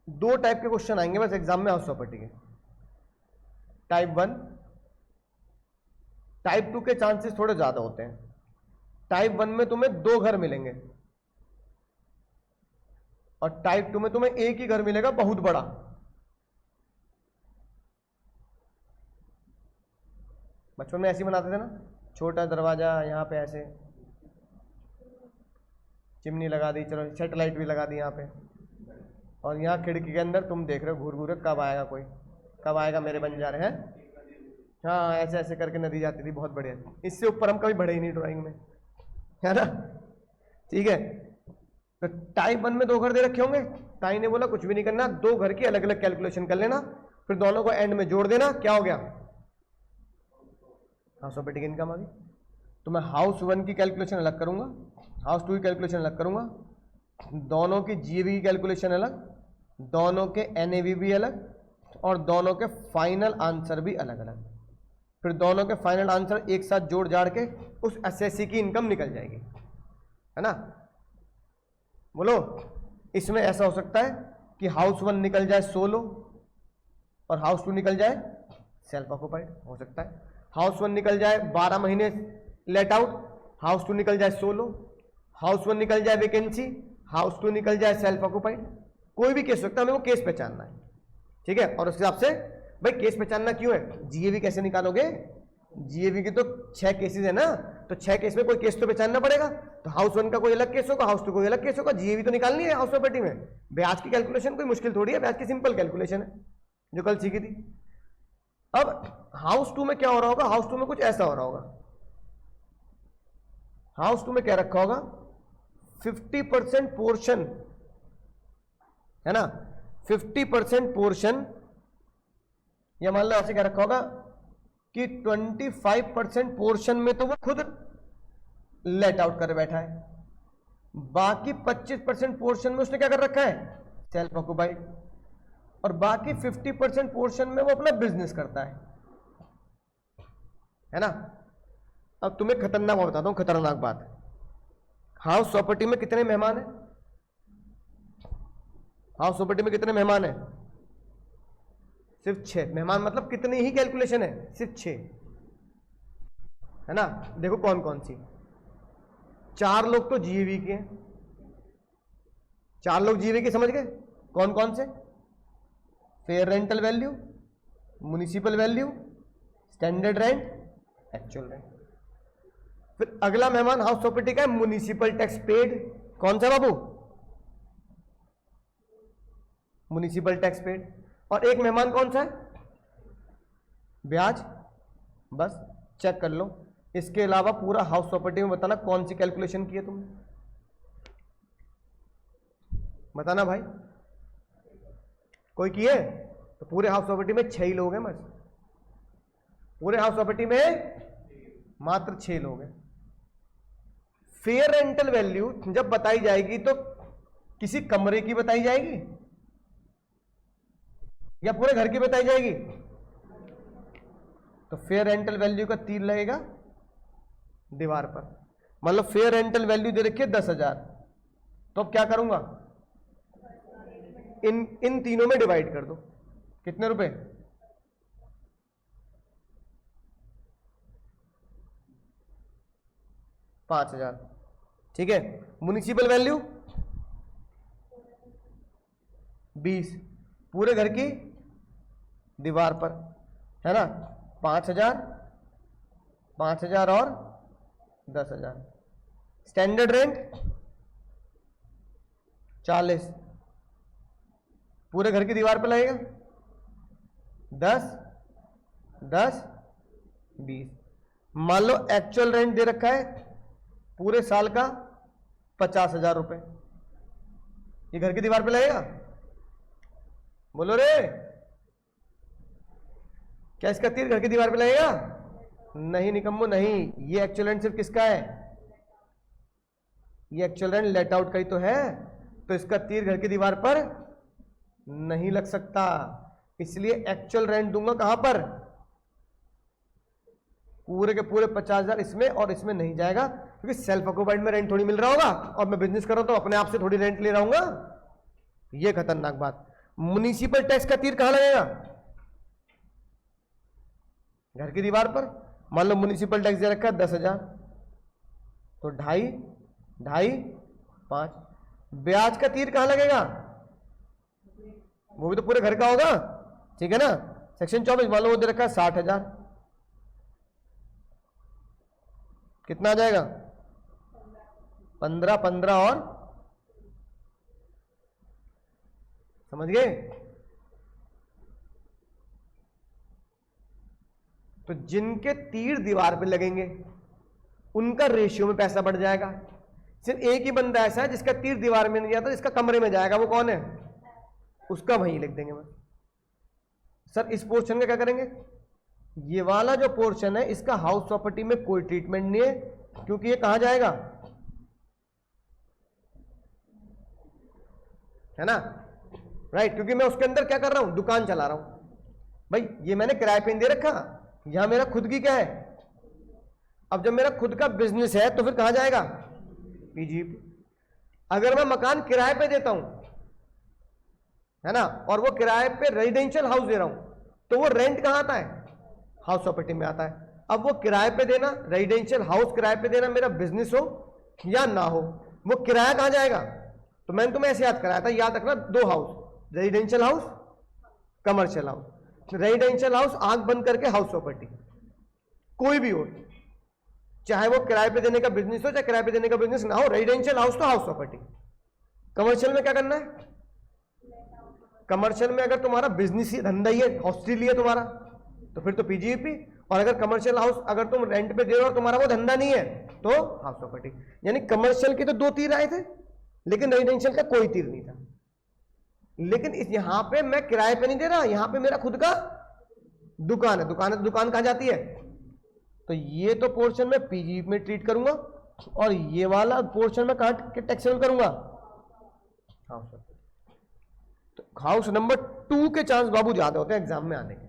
दो टाइप के क्वेश्चन आएंगे बस एग्जाम में हाउस प्रॉपर्टी के, टाइप 1, टाइप 2 के चांसेस थोड़े ज्यादा होते हैं। टाइप 1 में तुम्हें 2 घर मिलेंगे और टाइप 2 में तुम्हें एक ही घर मिलेगा बहुत बड़ा। बचपन में ऐसे ही बनाते थे ना, छोटा दरवाजा, यहां पे ऐसे चिमनी लगा दी, चलो सेटेलाइट भी लगा दी यहाँ पे, और यहाँ खिड़की के अंदर तुम देख रहे हो घूर घूर कब आएगा कोई, कब आएगा मेरे बंजारे हैं। हाँ ऐसे ऐसे करके नदी जाती थी, बहुत बढ़िया। इससे ऊपर हम कभी बढ़े ही नहीं ड्राइंग में, है ना, ठीक है। तो टाइप 1 में 2 घर दे रखे होंगे, ताई ने बोला कुछ भी नहीं करना, 2 घर की अलग अलग कैलकुलेशन कर लेना, फिर दोनों को एंड में जोड़ देना, क्या हो गया, हाउस प्रॉपर्टी की इनकम आ गई। तो मैं हाउस 1 की कैलकुलेशन अलग करूंगा, हाउस 2 की कैलकुलेशन अलग करूंगा, दोनों की जीएवी की कैलकुलेशन अलग, दोनों के एनएवी भी अलग, और दोनों के फाइनल आंसर भी अलग अलग। फिर दोनों के फाइनल आंसर एक साथ जोड़ जाड़ के उस एसएससी की इनकम निकल जाएगी, है ना। बोलो, इसमें ऐसा हो सकता है कि हाउस 1 निकल जाए 16 और हाउस 2 निकल जाए सेल्फ ऑक्युपाइड, हो सकता है। हाउस 1 निकल जाए 12 महीने लेट आउट, हाउस 2 निकल जाए 16, हाउस 1 निकल जाए वैकेंसी, हाउस 2 निकल जाए सेल्फ ऑक्युपाइड। कोई भी केस हो सकता है, हमें वो केस पहचानना है, ठीक है। और उस हिसाब से भाई केस पहचानना क्यों है, जीएवी कैसे निकालोगे, जीएवी की तो 6 केसेस है ना, तो 6 केस में कोई केस तो पहचानना पड़ेगा। तो हाउस 1 का कोई अलग केस होगा, हाउस 2 कोई अलग केस होगा, जीएवी तो निकालनी है हाउस प्रॉपर्टी में। ब्याज की कैलकुलेशन कोई मुश्किल थोड़ी है, ब्याज की सिंपल कैलकुलेशन है जो कल सीखी थी। अब हाउस 2 में क्या हो रहा होगा, हाउस 2 में कुछ ऐसा हो रहा होगा। हाउस 2 में क्या रखा होगा, 50% पोर्शन, है ना, 50% पोर्शन, या मान लो ऐसे क्या रखा होगा कि 25% पोर्शन में तो वो खुद लेट आउट कर बैठा है, बाकी 25% पोर्शन में उसने क्या कर रखा है, सेल्फ ऑक्युपाइड, और बाकी 50% पोर्शन में वो अपना बिजनेस करता है ना। अब तुम्हें खतरनाक बात बताता हूं, खतरनाक बात, हाउस प्रॉपर्टी में कितने मेहमान हैं, हाउस प्रॉपर्टी में कितने मेहमान हैं, सिर्फ 6 मेहमान। मतलब कितनी ही कैलकुलेशन है, सिर्फ 6, है ना। देखो कौन कौन सी, 4 लोग तो जीएवी के हैं, 4 लोग जीएवी के, समझ गए कौन कौन से, fair rental value, municipal value, standard rent, actual rent. फिर अगला मेहमान हाउस प्रॉपर्टी का है म्युनिसिपल टैक्स पेड, कौन सा बाबू, म्युनिसिपल टैक्स पेड। और एक मेहमान कौन सा है, ब्याज, बस चेक कर लो। इसके अलावा पूरा हाउस प्रॉपर्टी में बताना कौन सी कैलकुलेशन की है तुमने, बताना भाई, कोई किए। तो पूरे हाउस प्रॉपर्टी में 6 ही लोग हैं बस, पूरे हाउस प्रॉपर्टी में मात्र 6 लोग हैं। फेयर रेंटल वैल्यू जब बताई जाएगी तो किसी कमरे की बताई जाएगी या पूरे घर की बताई जाएगी, तो फेयर रेंटल वैल्यू का तीर लगेगा दीवार पर। मतलब फेयर रेंटल वैल्यू दे रखी है 10,000, तो अब क्या करूंगा, इन तीनों में डिवाइड कर दो, कितने रुपए, 5,000, ठीक है। म्युनिसिपल वैल्यू 20, पूरे घर की दीवार पर, है ना, 5,000, 5,000 और 10,000। स्टैंडर्ड रेंट 40, पूरे घर की दीवार पर लगेगा 10, 10, 20। मान लो एक्चुअल रेंट दे रखा है पूरे साल का 50,000 रुपए, ये घर की दीवार पे लगेगा, बोलो रे, क्या इसका तीर घर की दीवार पे लगेगा, नहीं निकम्मो नहीं। ये एक्चुअल रेंट सिर्फ किसका है, ये एक्चुअल रेंट लेट आउट का ही तो है, तो इसका तीर घर की दीवार पर नहीं लग सकता, इसलिए एक्चुअल रेंट दूंगा कहां पर, पूरे के पूरे 50,000 इसमें, और इसमें नहीं जाएगा क्योंकि सेल्फ ऑक्युपाइड में रेंट थोड़ी मिल रहा होगा और मैं बिजनेस कर रहा हूं तो अपने आप से थोड़ी रेंट ले रहा हूंगा। ये खतरनाक बात। म्युनिसिपल टैक्स का तीर कहां लगेगा? घर की दीवार पर। मान लो म्युनिसिपल टैक्स दे रखा है 10,000, तो 2.5 5। ब्याज का तीर कहां लगेगा? वो भी तो पूरे घर का होगा, ठीक है ना। सेक्शन 24 मान लो वो दे रखा है 60,000, कितना आ जाएगा? 15 15 और, समझ गए? तो जिनके तीर दीवार पे लगेंगे उनका रेशियो में पैसा बढ़ जाएगा। सिर्फ एक ही बंदा ऐसा है जिसका तीर दीवार में नहीं जाता, जिसका कमरे में जाएगा, वो कौन है? उसका वहीं लिख देंगे बस। सर इस पोर्शन का क्या करेंगे? ये वाला जो पोर्शन है इसका हाउस प्रॉपर्टी में कोई ट्रीटमेंट नहीं है, क्योंकि ये कहां जाएगा? है ना, राइट। क्योंकि मैं उसके अंदर क्या कर रहा हूं? दुकान चला रहा हूं। भाई ये मैंने किराए पे दे रखा, यहां मेरा खुद की क्या है? अब जब मेरा खुद का बिजनेस है तो फिर कहां जाएगा? पीजीपी। अगर मैं मकान किराए पे देता हूं, है ना, और वो किराए पे रेजिडेंशियल हाउस दे रहा हूं, तो वो रेंट कहां आता है? हाउस प्रॉपर्टी में आता है। अब वो किराए पे देना, रेजिडेंशियल हाउस किराए पे देना, मेरा बिजनेस हो या ना हो, वो किराया कहां जाएगा? तो मैंने तुम्हें ऐसे याद कराया था, याद रखना 2 house, residential house, commercial house. Residential house आंख बंद करके हाउस प्रॉपर्टी, कोई भी हो, चाहे वो किराए पे देने का बिजनेस हो चाहे किराए पे देने का बिजनेस ना हो, रेजिडेंशियल हाउस तो हाउस प्रॉपर्टी। कमर्शियल में क्या करना है? कमर्शियल में अगर तुम्हारा बिजनेस ही, धंधा ही है, हॉस्टल ही है तुम्हारा, तो फिर तो पीजीपी। और अगर कमर्शियल हाउस अगर तुम रेंट पे दे रहे हो और तुम्हारा वो धंधा नहीं है, तो हाउस प्रॉपर्टी। यानी कमर्शियल के तो 2 तीर आए थे, लेकिन रेजिडेंशियल का कोई तीर नहीं था। लेकिन इस यहां पे मैं किराए पे नहीं दे रहा, यहां पे मेरा खुद का दुकान है। दुकान कहां जाती है? तो ये तो पोर्शन में पीजीपी में ट्रीट करूंगा, और ये वाला पोर्शन में कहां टैक्सेबल करूंगा? हाउस। तो हाउस नंबर 2 के चांस बाबू ज्यादा होते हैं एग्जाम में आने के।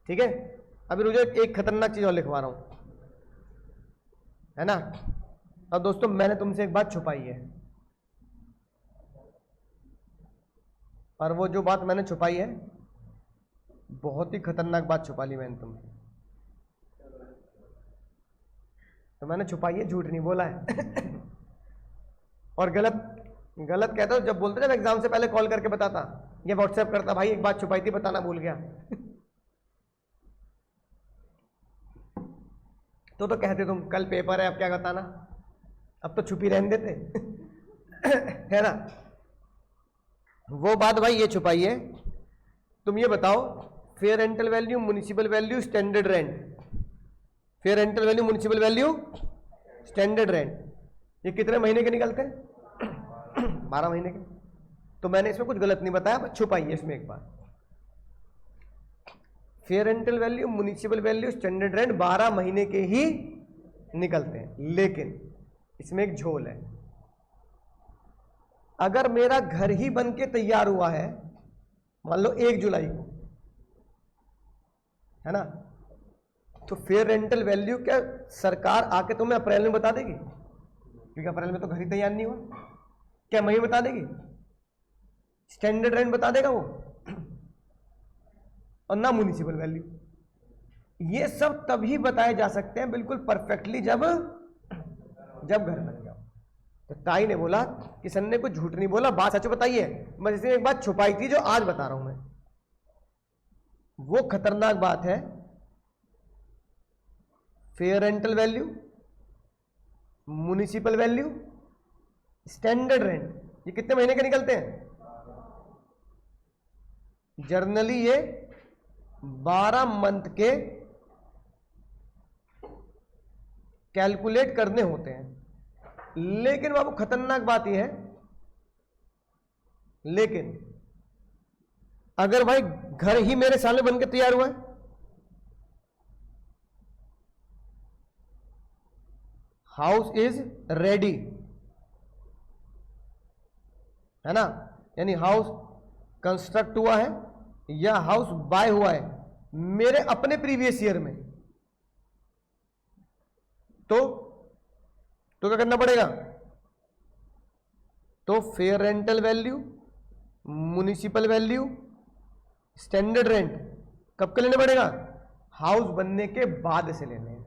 ठीक है, अभी रुझे एक खतरनाक चीज और लिखवा रहा हूं, है ना। अब दोस्तों मैंने तुमसे एक बात छुपाई है, और वो जो बात मैंने छुपाई है बहुत ही खतरनाक बात छुपा ली मैंने तुमसे। तो मैंने छुपाई है, झूठ नहीं बोला है। और गलत कहता हूं जब बोलते जब एग्जाम से पहले कॉल करके बताता, ये व्हाट्सएप करता, भाई एक बात छुपाई थी बताना भूल गया। तो कहते तुम कल पेपर है अब क्या बताना, अब तो छुपी रहने देते। है ना। वो बात भाई ये छुपाई है। तुम ये बताओ, fair rental value, municipal value, standard rent. Fair rental value, municipal value, standard rent, ये कितने महीने के निकलते हैं? 12 महीने के। तो मैंने इसमें कुछ गलत नहीं बताया, छुपाई है इसमें एक बात। Fair rental value, municipal value, standard rent 12 महीने के ही निकलते हैं, लेकिन इसमें एक झोल है। अगर मेरा घर ही बन के तैयार हुआ है, मान लो 1 जुलाई को, है ना, तो फेयर रेंटल वैल्यू क्या सरकार आके तुम्हें अप्रैल में बता देगी? क्योंकि अप्रैल में तो घर ही तैयार नहीं हुआ। क्या मई बता देगी? स्टैंडर्ड रेंट बता देगा वो, और ना म्युनिसिपल वैल्यू। ये सब तभी बताए जा सकते हैं बिल्कुल परफेक्टली जब घर बन जाओ। तो ताई ने बोला कि सन ने कुछ झूठ नहीं बोला, बात सच बताई है, बस इसने एक बात छुपाई थी जो आज बता रहा हूं मैं। वो खतरनाक बात है, fair rental value, municipal value, standard rent, ये कितने महीने के निकलते हैं? जर्नली ये 12 मंथ के कैलकुलेट करने होते हैं। लेकिन बाबू खतरनाक बात यह है, लेकिन अगर भाई घर ही मेरे सामने बन के तैयार हुआ है, हाउस इज रेडी, है ना, यानी हाउस कंस्ट्रक्ट हुआ है या हाउस बाय हुआ है मेरे अपने प्रीवियस ईयर में, तो तो क्या करना पड़ेगा, तो fair rental value, municipal value, standard rent कब के लेने पड़ेगा, हाउस बनने के बाद से लेने हैं।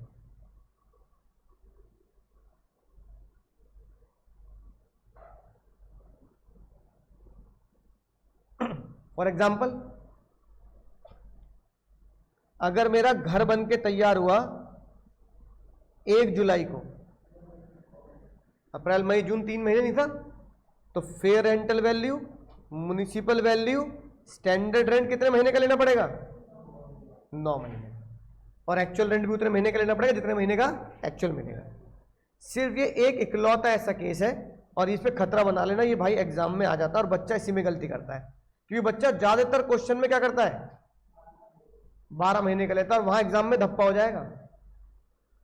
फॉर एग्जाम्पल, अगर मेरा घर बन के तैयार हुआ 1 जुलाई को, अप्रैल मई जून 3 महीने नहीं था, तो fair rental value, municipal value, standard rent कितने महीने का लेना पड़ेगा, 9 महीने, और एक्चुअल रेंट भी उतने महीने का लेना पड़ेगा जितने महीने का एक्चुअल मिलेगा। सिर्फ ये एक इकलौता ऐसा केस है, और इस पे खतरा बना लेना, ये भाई एग्जाम में आ जाता है और बच्चा इसी में गलती करता है, क्योंकि बच्चा ज्यादातर क्वेश्चन में क्या करता है, 12 महीने का लेता है और वहां एग्जाम में धप्पा हो जाएगा।